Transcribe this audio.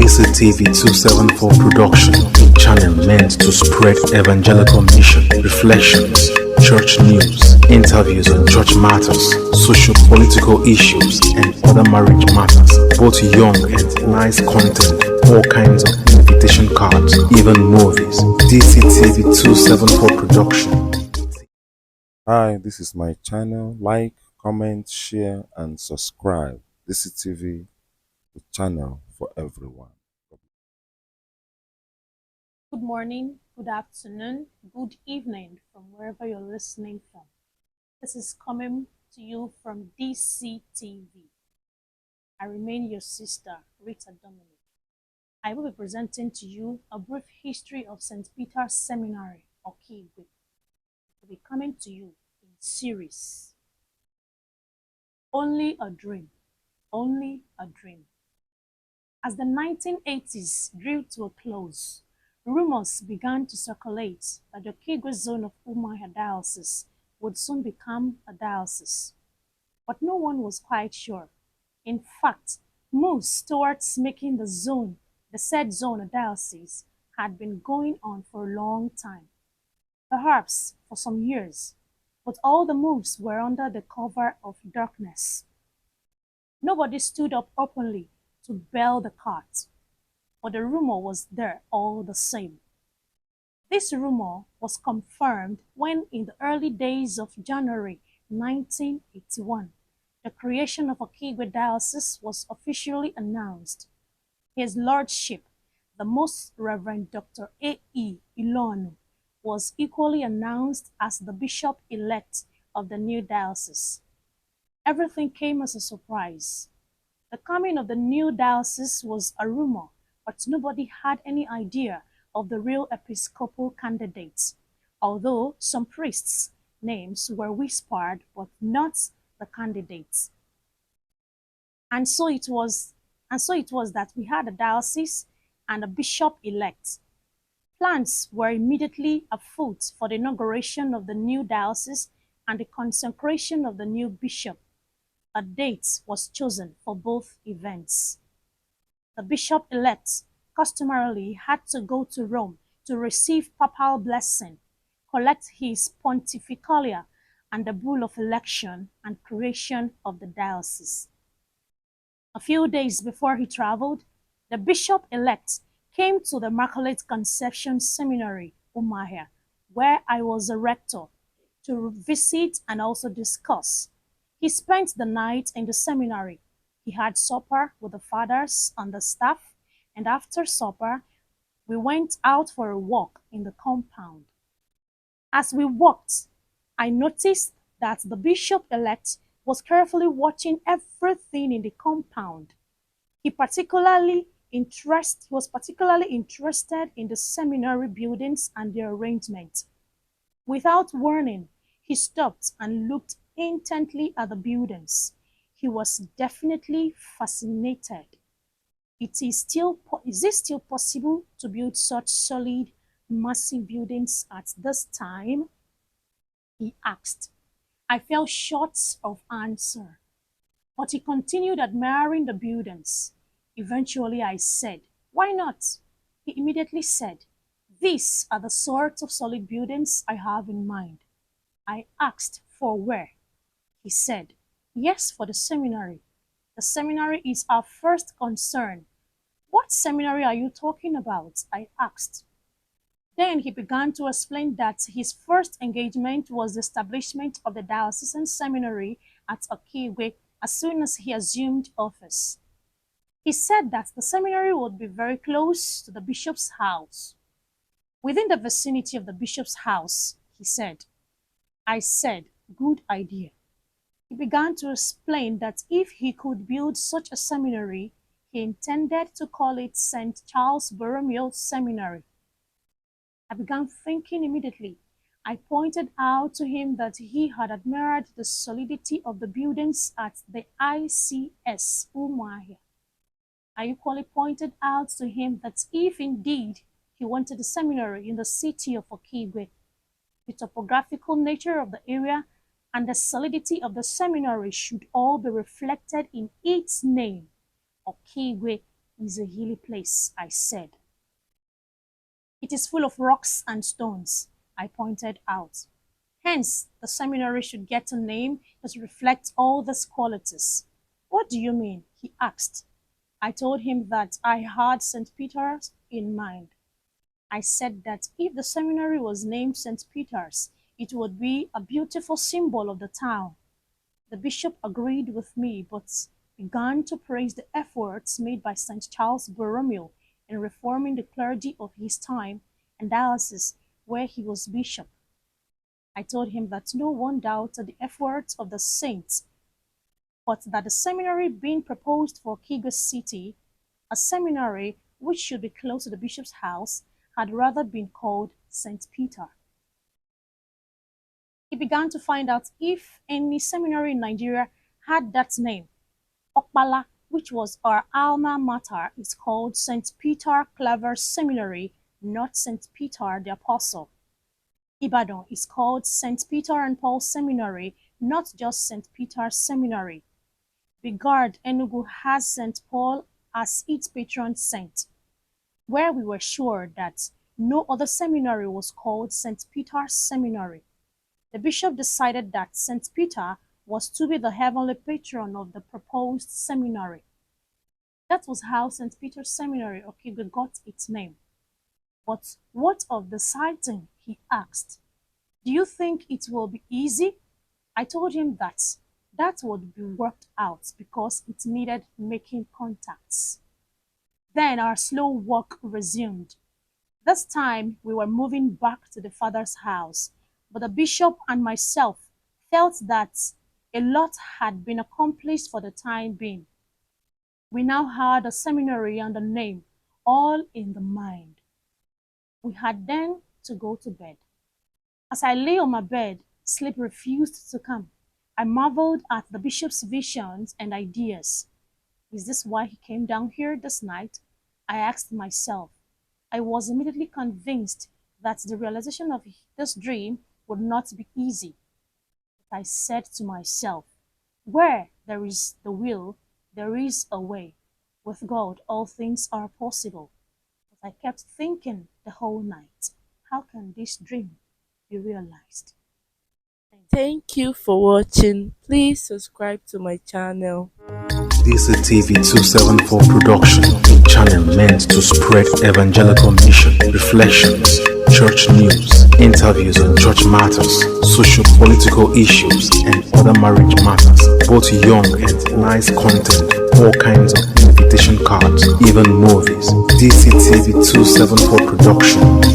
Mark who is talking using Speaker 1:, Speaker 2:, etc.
Speaker 1: DCTV 274 production, a channel meant to spread evangelical mission, reflections, church news, interviews on church matters, socio-political issues, and other marriage matters, both young and nice content, all kinds of invitation cards, even movies. DCTV 274 production.
Speaker 2: Hi, this is my channel. Like, comment, share, and subscribe. DCTV, the channel for everyone.
Speaker 3: Good morning, good afternoon, good evening from wherever you're listening from. This is coming to you from DCTV. I remain your sister, Rita Dominic. I will be presenting to you a brief history of St. Peter's Seminary, okigwe. It will be coming to you in series. Only a dream, only a dream. As the 1980s drew to a close, rumors began to circulate that the okigwe zone of Umuahia diocese would soon become a diocese. But no one was quite sure. In fact, moves towards making the said zone a diocese had been going on for a long time, perhaps for some years, but all the moves were under the cover of darkness. Nobody stood up openly to bail the cat, but the rumor was there all the same. This rumor was confirmed when, in the early days of January 1981, the creation of Okigwe Diocese was officially announced. His Lordship, the Most Reverend Dr. A.E. Ilonu, was equally announced as the Bishop-elect of the new diocese. Everything came as a surprise. The coming of the new diocese was a rumor, but nobody had any idea of the real episcopal candidates, although some priests' names were whispered, but not the candidates. And so it was that we had a diocese and a bishop-elect. Plans were immediately afoot for the inauguration of the new diocese and the consecration of the new bishop. A date was chosen for both events. The bishop-elect customarily had to go to Rome to receive papal blessing, collect his pontificalia and the bull of election and creation of the diocese. A few days before he traveled, the bishop-elect came to the Immaculate Conception Seminary, Umuahia, where I was a rector, to visit and also discuss. He spent the night in the seminary. He had supper with the fathers and the staff, and after supper, we went out for a walk in the compound. As we walked, I noticed that the bishop-elect was carefully watching everything in the compound. He was particularly interested in the seminary buildings and their arrangement. Without warning, he stopped and looked intently at the buildings. He was definitely fascinated. Is it still possible to build such solid, massive buildings at this time? He asked. I fell short of answer, but he continued admiring the buildings. Eventually I said, "Why not?" He immediately said, "These are the sorts of solid buildings I have in mind." I asked, "For where?" He said, "Yes, for the seminary. The seminary is our first concern." "What seminary are you talking about?" I asked. Then he began to explain that his first engagement was the establishment of the diocesan seminary at Okigwe as soon as he assumed office. He said that the seminary would be very close to the bishop's house. Within the vicinity of the bishop's house, he said. I said, "Good idea." He began to explain that if he could build such a seminary, he intended to call it St. Charles Borromeo Seminary. I began thinking immediately. I pointed out to him that he had admired the solidity of the buildings at the ICS Umuahia. I equally pointed out to him that if indeed he wanted a seminary in the city of Okigwe, the topographical nature of the area and the solidity of the seminary should all be reflected in its name, Okigwe, is a hilly place, I said. It is full of rocks and stones, I pointed out. Hence, the seminary should get a name that reflects all these qualities. What do you mean? He asked. I told him that I had St. Peter's in mind. I said that if the seminary was named St. Peter's, it would be a beautiful symbol of the town. The bishop agreed with me, but began to praise the efforts made by St. Charles Borromeo in reforming the clergy of his time and diocese where he was bishop. I told him that no one doubted the efforts of the saints, but that the seminary being proposed for okigwe city, a seminary which should be close to the bishop's house, had rather been called St. Peter. He began to find out if any seminary in Nigeria had that name. Okpala, which was our alma mater, is called St. Peter Claver Seminary, not St. Peter the Apostle. Ibadan is called St. Peter and Paul Seminary, not just St. Peter's Seminary. Bigard, Enugu has St. Paul as its patron saint, where we were sure that no other seminary was called St. Peter's Seminary. The bishop decided that St. Peter was to be the heavenly patron of the proposed seminary. That was how St. Peter's Seminary, Okigwe, got its name. But what of the sighting? He asked. Do you think it will be easy? I told him that would be worked out because it needed making contacts. Then our slow walk resumed. This time we were moving back to the father's house, but the bishop and myself felt that a lot had been accomplished for the time being. We now had a seminary and a name, all in the mind. We had then to go to bed. As I lay on my bed, sleep refused to come. I marveled at the bishop's visions and ideas. Is this why he came down here this night? I asked myself. I was immediately convinced that the realization of this dream would not be easy. But I said to myself, where there is the will, there is a way. With God, all things are possible. But I kept thinking the whole night, how can this dream be realized?
Speaker 4: Thank you for watching. Please subscribe to my channel.
Speaker 1: This is TV 274 production, a channel meant to spread evangelical mission, reflections, church news, interviews on church matters, socio-political issues, and other marriage matters, both young and nice content, all kinds of invitation cards, even movies. This is TV 274 production.